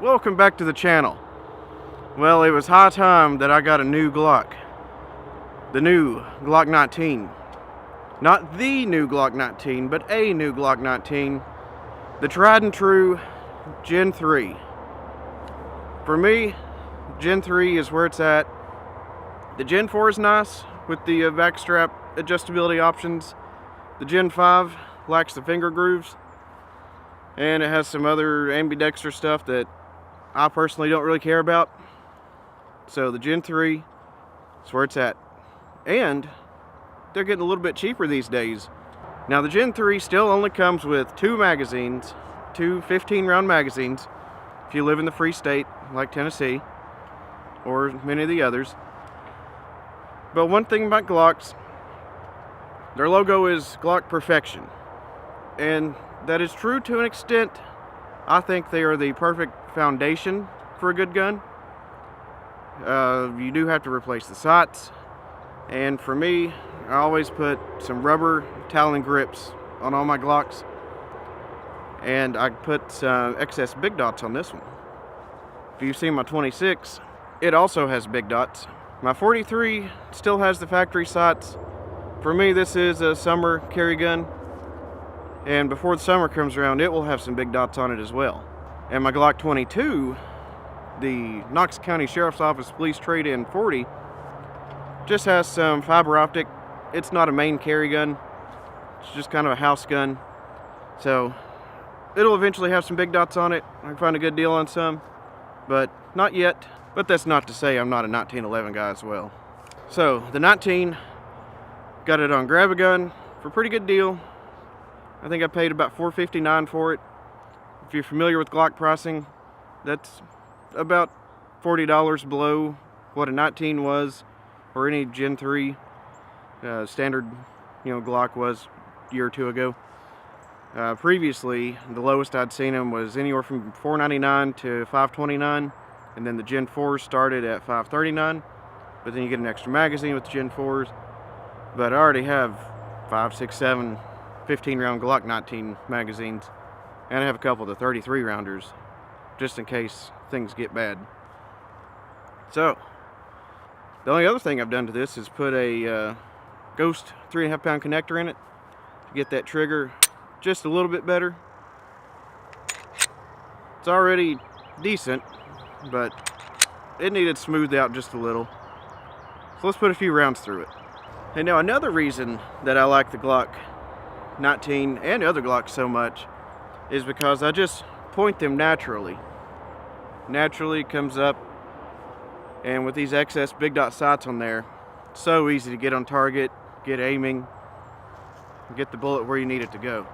Welcome back to the channel. Well, it was high time that I got a new Glock. The new Glock 19. Not the new Glock 19, but a new Glock 19. The tried and true Gen 3. For me, Gen 3 is where it's at. The Gen 4 is nice with the backstrap adjustability options. The Gen 5 lacks the finger grooves. And it has some other ambidextrous stuff that I personally don't really care about. So the Gen 3 is where it's at. And they're getting a little bit cheaper these days. Now the Gen 3 still only comes with two magazines, two 15-round magazines, if you live in the free state like Tennessee or many of the others. But one thing about Glocks, their logo is Glock Perfection. And that is true to an extent. I think they are the perfect foundation for a good gun. You do have to replace the sights, and for me, I always put some rubber Talon grips on all my Glocks, and I put some excess big dots on this one. If you've seen my 26, it also has big dots. My 43 still has the factory sights. For me, this is a summer carry gun, and before the summer comes around, it will have some big dots on it as well. And my Glock 22, the Knox County Sheriff's Office Police Trade-In 40, just has some fiber optic. It's not a main carry gun. It's just kind of a house gun. So it'll eventually have some big dots on it. I can find a good deal on some, but not yet. But that's not to say I'm not a 1911 guy as well. So the 19, got it on Grab-A-Gun for a pretty good deal. I think I paid about $4.59 for it. If you're familiar with Glock pricing, that's about $40 below what a 19 was, or any Gen 3 standard, Glock was a year or two ago. Previously, the lowest I'd seen them was anywhere from $4.99 to $5.29, and then the Gen 4s started at $5.39. But then you get an extra magazine with the Gen 4s. But I already have 5, 6, 7. 15-round Glock 19 magazines, and I have a couple of the 33 rounders just in case things get bad. So the only other thing I've done to this is put a Ghost 3.5 pound connector in it to get that trigger just a little bit better. It's already decent, but it needed smoothed out just a little, so let's put a few rounds through it. And now another reason that I like the Glock 19 and other Glocks so much is because I just point them naturally. Naturally comes up, and with these excess big dot sights on there, it's so easy to get on target, get aiming, get the bullet where you need it to go.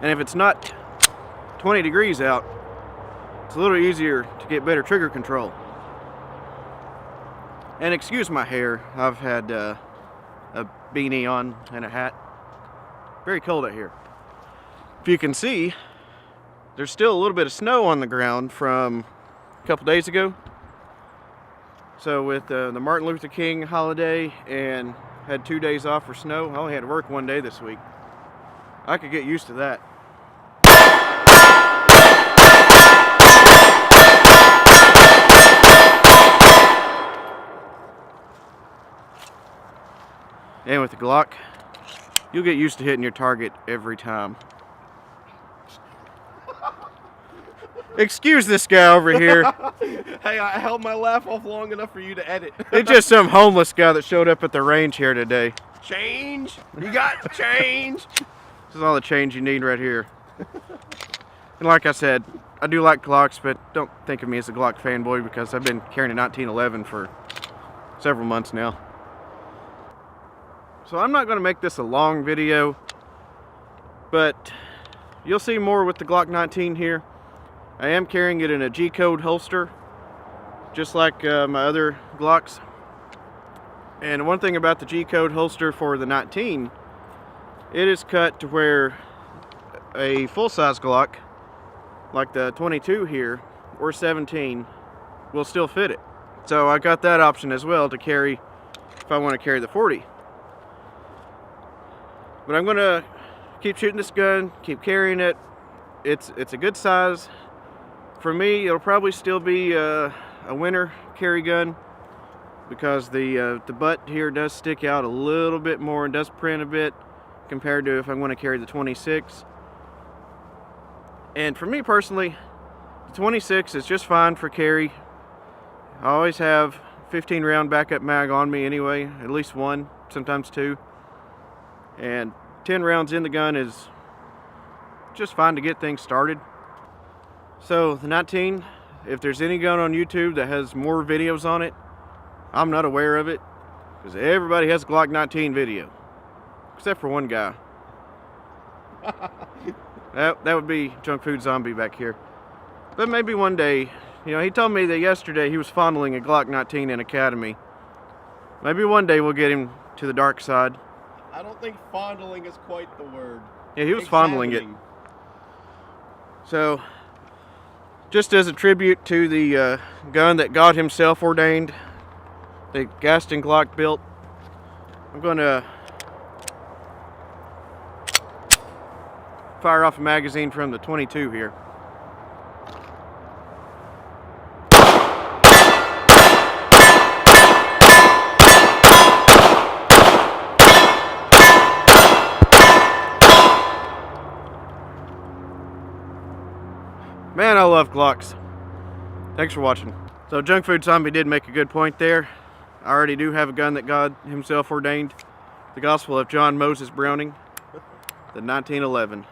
And if it's not 20 degrees out, it's a little easier to get better trigger control. And excuse my hair, I've had a beanie on and a hat. Very cold out here. If you can see, there's still a little bit of snow on the ground from a couple days ago. So with the Martin Luther King holiday and had 2 days off for snow, I only had to work 1 day this week. I could get used to that. And with the Glock, you'll get used to hitting your target every time. Excuse this guy over here. Hey, I held my laugh off long enough for you to edit. It's just some homeless guy that showed up at the range here today. Change? You got change? This is all the change you need right here. And like I said, I do like Glocks, but don't think of me as a Glock fanboy because I've been carrying a 1911 for several months now. So I'm not going to make this a long video, but you'll see more with the Glock 19 here. I am carrying it in a G-code holster, just like my other Glocks. And one thing about the G-code holster for the 19 it is cut to where a full-size Glock, like the 22 here, or 17, will still fit it. So I got that option as well to carry if I want to carry the 40. But I'm gonna keep shooting this gun, keep carrying it. It's a good size. For me, it'll probably still be a winter carry gun because the butt here does stick out a little bit more and does print a bit compared to if I want to carry the 26. And for me personally, the 26 is just fine for carry. I always have 15 round backup mag on me anyway, at least one, sometimes two. And 10 rounds in the gun is just fine to get things started. So the 19, if there's any gun on YouTube that has more videos on it, I'm not aware of it, because everybody has a Glock 19 video, except for one guy. that would be Junk Food Zombie back here. But maybe one day, you know, he told me that yesterday he was fondling a Glock 19 in Academy. Maybe one day we'll get him to the dark side. I don't think fondling is quite the word. Yeah, he was fondling it. So, just as a tribute to the gun that God himself ordained, the Gaston Glock built, I'm going to fire off a magazine from the 22 here. Man, I love Glocks. Thanks for watching. So Junk Food Zombie did make a good point there. I already do have a gun that God himself ordained. The Gospel of John Moses Browning, the 1911.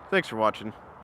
Thanks for watching.